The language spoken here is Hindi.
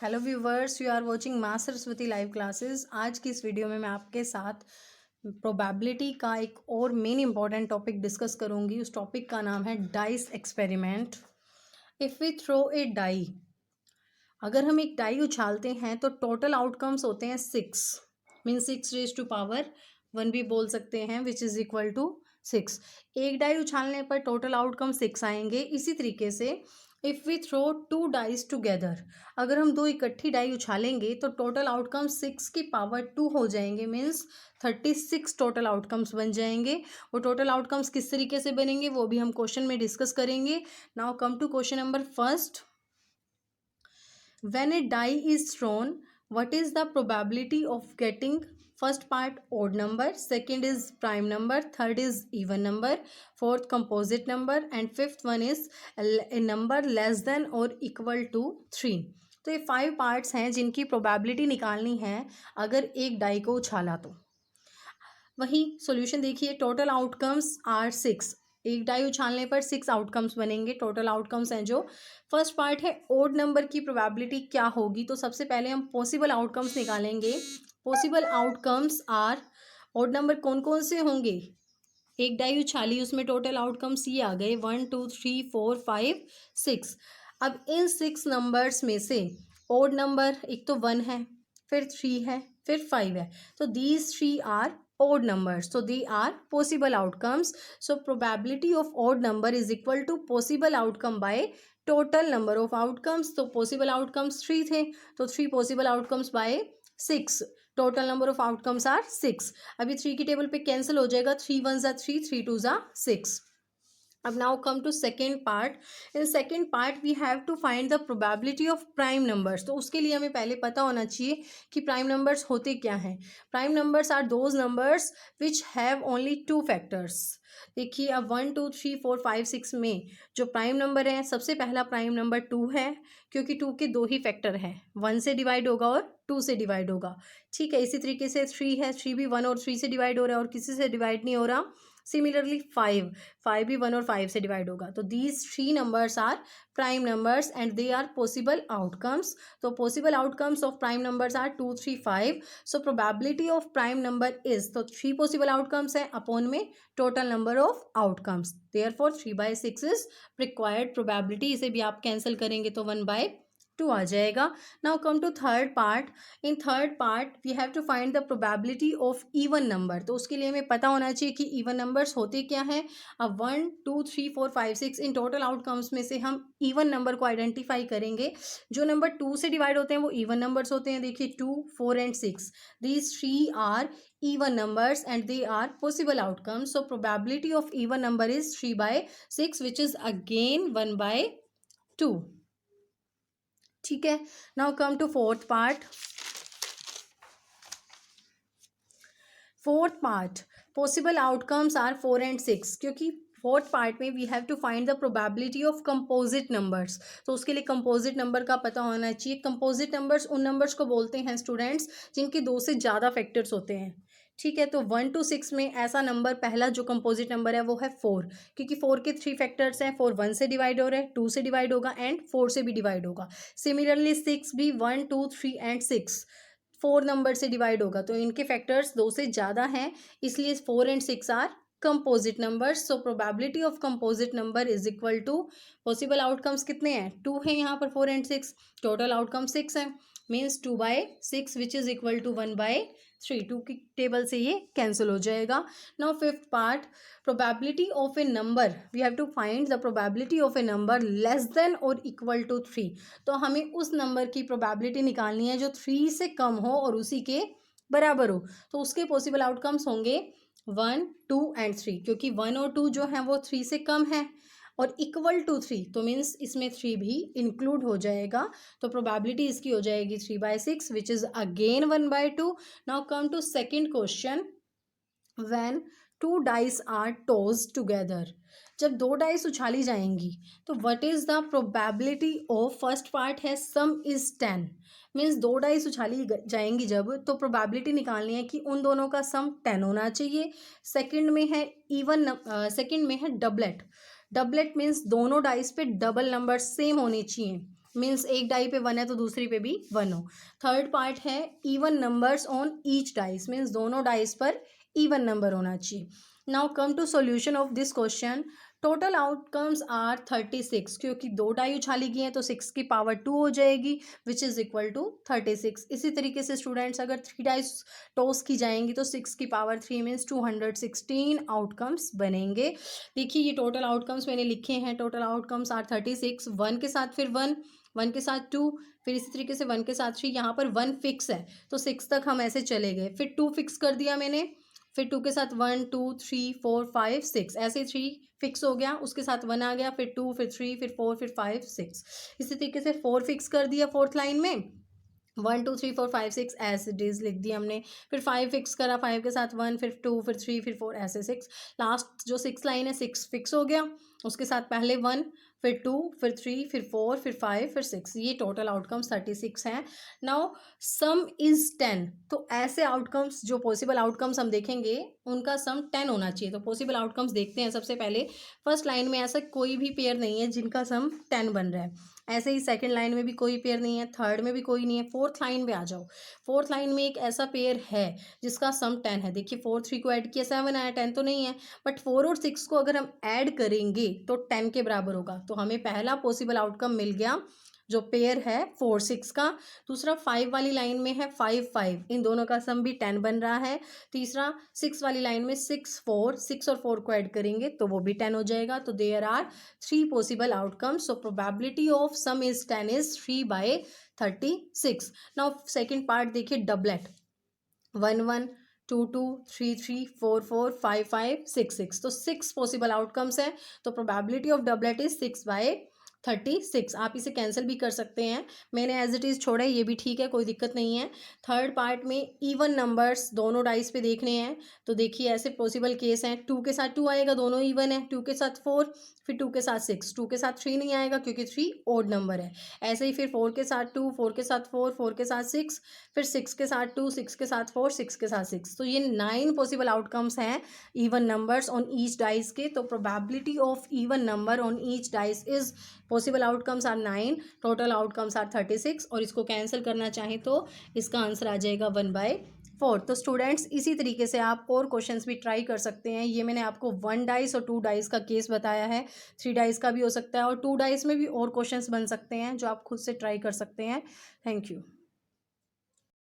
Hello viewers, you are watching माँ सरस्वती लाइव क्लासेस। आज की इस वीडियो में मैं आपके साथ प्रोबेबिलिटी का एक और मेन इंपॉर्टेंट टॉपिक डिस्कस करूंगी। उस टॉपिक का नाम है dice experiment. If we throw a die, अगर हम एक डाई उछालते हैं तो टोटल आउटकम्स होते हैं 6, मीन 6 raised to power 1 भी बोल सकते हैं, विच इज़ इक्वल टू 6। एक डाई उछालने पर टोटल आउटकम 6 आएंगे। इसी तरीके से if we throw 2 dice together, अगर हम दो इकट्ठी डाई उछालेंगे तो टोटल आउटकम 6 की पावर 2 हो जाएंगे, मीन्स 36 टोटल आउटकम्स बन जाएंगे। वो टोटल आउटकम्स किस तरीके से बनेंगे वो भी हम क्वेश्चन में डिस्कस करेंगे। Now come to question number first. When a die is thrown, what is the probability of getting first part odd number, second is prime number, third is even number, fourth composite number, and fifth one is a number less than or equal to 3। तो ये 5 पार्ट्स हैं जिनकी प्रोबेबिलिटी निकालनी है अगर एक डाई को उछाला तो। वही सॉल्यूशन देखिए, टोटल आउटकम्स आर 6। एक डाई उछालने पर 6 आउटकम्स बनेंगे। टोटल आउटकम्स हैं जो फर्स्ट पार्ट है ओड नंबर की प्रोबेबिलिटी क्या होगी। तो सबसे पहले हम पॉसिबल आउटकम्स निकालेंगे। Possible outcomes are, odd number कौन कौन से होंगे। एक डाई उछाली, उसमें टोटल आउटकम्स ये आ गए 1 2 3 4 5 6। अब इन 6 नंबर्स में से ओड नंबर एक तो 1 है, फिर 3 है, फिर 5 है। तो these 3 are odd numbers, so they are possible outcomes. So probability of odd number is equal to possible outcome by total number of outcomes. तो possible outcomes 3 थे, तो 3 possible outcomes by 6, total number of outcomes are 6। अभी 3 की टेबल पे कैंसिल हो जाएगा, 3 1 ज़ा 3, 3 2 ज़ा 6। अब now come to second part. In second part we have to find the probability of prime numbers. तो उसके लिए हमें पहले पता होना चाहिए कि प्राइम नंबर्स होते क्या हैं। Prime numbers are those numbers which have only 2 factors. देखिए अब 1 2 3 4 5 6 में जो प्राइम नंबर है, सबसे पहला प्राइम नंबर 2 है, क्योंकि 2 के 2 ही फैक्टर हैं, 1 से डिवाइड होगा और 2 से डिवाइड होगा। ठीक है, इसी तरीके से 3 है, 3 भी 1 और 3 से डिवाइड हो रहा है और किसी से डिवाइड नहीं हो रहा। सिमिलरली 5 भी 1 और 5 से डिवाइड होगा। तो these 3 numbers are prime numbers and they are possible outcomes. तो possible outcomes of prime numbers are 2 3 5। So probability of prime number is, तो 3 पॉसिबल आउटकम्स है अपॉन में total number of outcomes, therefore 3/6 is required probability. इसे भी आप कैंसिल करेंगे तो 1/2 आ जाएगा। Now come to third part. In third part we have to find the probability of even number. तो उसके लिए हमें पता होना चाहिए कि इवन नंबर्स होते क्या हैं। अब 1 2 3 4 5 6 इन टोटल आउटकम्स में से हम इवन नंबर को आइडेंटिफाई करेंगे। जो नंबर 2 से डिवाइड होते हैं वो इवन नंबर्स होते हैं। देखिए 2 4 and 6, these 3 are even numbers and they are possible outcomes. So probability of even number is 3/6, which is again 1/2। ठीक है, now come to fourth part. Fourth part possible outcomes are 4 and 6, क्योंकि फोर्थ पार्ट में we have to find the probability of composite numbers. तो उसके लिए कंपोजिट नंबर का पता होना चाहिए। कंपोजिट नंबर्स उन नंबर्स को बोलते हैं स्टूडेंट्स जिनके 2 से ज़्यादा फैक्टर्स होते हैं। ठीक है, तो 1 to 6 में ऐसा नंबर पहला जो कंपोजिट नंबर है वो है 4, क्योंकि 4 के 3 फैक्टर्स हैं। 4 1 से डिवाइड हो रहा है, 2 से डिवाइड होगा एंड 4 से भी डिवाइड होगा। सिमिलरली 6 भी 1 2 3 एंड 6 4 नंबर से डिवाइड होगा। तो इनके फैक्टर्स 2 से ज़्यादा हैं, इसलिए 4 and 6 are composite numbers. So probability of composite number is equal to, possible outcomes कितने हैं, 2 हैं यहाँ पर, 4 एंड 6, टोटल आउटकम 6 है, means 2/6 which is equal to 1/3। 2 की टेबल से ये कैंसिल हो जाएगा। Now fifth part, probability of a number, we have to find the probability of a number less than और इक्वल टू 3। तो हमें उस नंबर की प्रोबेबिलिटी निकालनी है जो 3 से कम हो और उसी के बराबर हो। तो उसके पॉसिबल आउटकम्स होंगे 1 2 एंड 3, क्योंकि 1 और 2 जो हैं वो 3 से कम है और इक्वल टू 3, तो मीन्स इसमें 3 भी इंक्लूड हो जाएगा। तो प्रोबेबिलिटी इसकी हो जाएगी 3/6 which is again 1/2। Now come to second question. When 2 dice are tossed together, जब 2 डाइस उछाली जाएंगी तो what is the probability of, first part है सम इज 10, मीन्स 2 डाइस उछाली जाएंगी जब, तो प्रोबेबिलिटी निकालनी है कि उन दोनों का सम 10 होना चाहिए। सेकंड में है इवन, सेकंड में है डबलेट। डबलेट मीन्स दोनों डाइस पे डबल नंबर सेम होने चाहिए। मीन्स एक डाई पे 1 है तो दूसरी पे भी 1 हो। थर्ड पार्ट है even numbers on each dice, means दोनों डाइस पर इवन नंबर होना चाहिए। Now come to solution of this question. Total outcomes are 36, क्योंकि 2 डाई उछाली गई हैं तो 6 की पावर 2 हो जाएगी विच इज़ इक्वल टू 36। इसी तरीके से स्टूडेंट्स अगर 3 डाइस टॉस की जाएंगी तो 6 की पावर 3 मीन्स 216 आउटकम्स बनेंगे। देखिए ये टोटल आउटकम्स मैंने लिखे हैं। टोटल आउटकम्स आर 36, 1 के साथ फिर 1, 1 के साथ 2, फिर इसी तरीके से 1 के साथ 3, यहाँ पर 1 फिक्स है तो 6 तक हम ऐसे चले गए, फिर 2 फिक्स कर दिया मैंने, फिर 2 के साथ 1 2 3 4 5 6, ऐसे 3 फिक्स हो गया, उसके साथ 1 आ गया, फिर 2 फिर 3 फिर 4 फिर 5 6। इसी तरीके से 4 फिक्स कर दिया फोर्थ लाइन में, 1 2 3 4 5 6 एज इट इज लिख दिया हमने, फिर 5 फिक्स करा, 5 के साथ 1 फिर 2 फिर 3 फिर 4 ऐसे 6। लास्ट जो 6 लाइन है 6 फिक्स हो गया, उसके साथ पहले 1 फिर 2 फिर 3 फिर 4 फिर 5 फिर 6। ये टोटल आउटकम्स 36 हैं। नाउ सम इज 10, तो ऐसे आउटकम्स जो पॉसिबल आउटकम्स हम देखेंगे उनका सम 10 होना चाहिए। तो पॉसिबल आउटकम्स देखते हैं। सबसे पहले फर्स्ट लाइन में ऐसा कोई भी पेयर नहीं है जिनका सम 10 बन रहा है, ऐसे ही सेकंड लाइन में भी कोई पेयर नहीं है, थर्ड में भी कोई नहीं है। फोर्थ लाइन पे आ जाओ, फोर्थ लाइन में एक ऐसा पेयर है जिसका सम 10 है। देखिए 4 3 को ऐड किया 7 आया, 10 तो नहीं है, बट 4 और 6 को अगर हम ऐड करेंगे तो 10 के बराबर होगा। तो हमें पहला पॉसिबल आउटकम मिल गया जो पेयर है 4 6 का। दूसरा 5 वाली लाइन में है 5 5, इन दोनों का सम भी 10 बन रहा है। तीसरा 6 वाली लाइन में 6 4, 6 और 4 को ऐड करेंगे तो वो भी 10 हो जाएगा। तो there are 3 possible outcomes. So probability of sum is 10 is 3/36। Now second part देखिए, डबलेट 1 1 2 2 3 3 4 4 5 5 6 6, तो 6 पॉसिबल आउटकम्स हैं। तो प्रोबेबिलिटी ऑफ डबलेट इज 6/36। आप इसे कैंसिल भी कर सकते हैं, मैंने एज इट इज़ छोड़ा है, ये भी ठीक है, कोई दिक्कत नहीं है। थर्ड पार्ट में इवन नंबर्स दोनों डाइस पे देखने हैं, तो देखिए ऐसे पॉसिबल केस हैं। 2 के साथ 2 आएगा, दोनों इवन है। 2 के साथ 4, फिर 2 के साथ 6, 2 के साथ 3 नहीं आएगा क्योंकि 3 ओड नंबर है। ऐसे ही फिर 4 के साथ 2, 4 के साथ 4, 4 के साथ 6, फिर 6 के साथ 2, 6 के साथ 4, 6 के साथ 6। तो ये 9 पॉसिबल आउटकम्स हैं even numbers on each dice के। तो probability of even number on each dice is possible outcomes are 9, total outcomes are 36। और इसको कैंसिल करना चाहें तो इसका आंसर आ जाएगा 1/4। तो स्टूडेंट्स इसी तरीके से आप और क्वेश्चंस भी ट्राई कर सकते हैं। ये मैंने आपको 1 डाइस और 2 डाइस का केस बताया है, 3 डाइस का भी हो सकता है, और 2 डाइस में भी और क्वेश्चंस बन सकते हैं जो आप खुद से ट्राई कर सकते हैं। Thank you.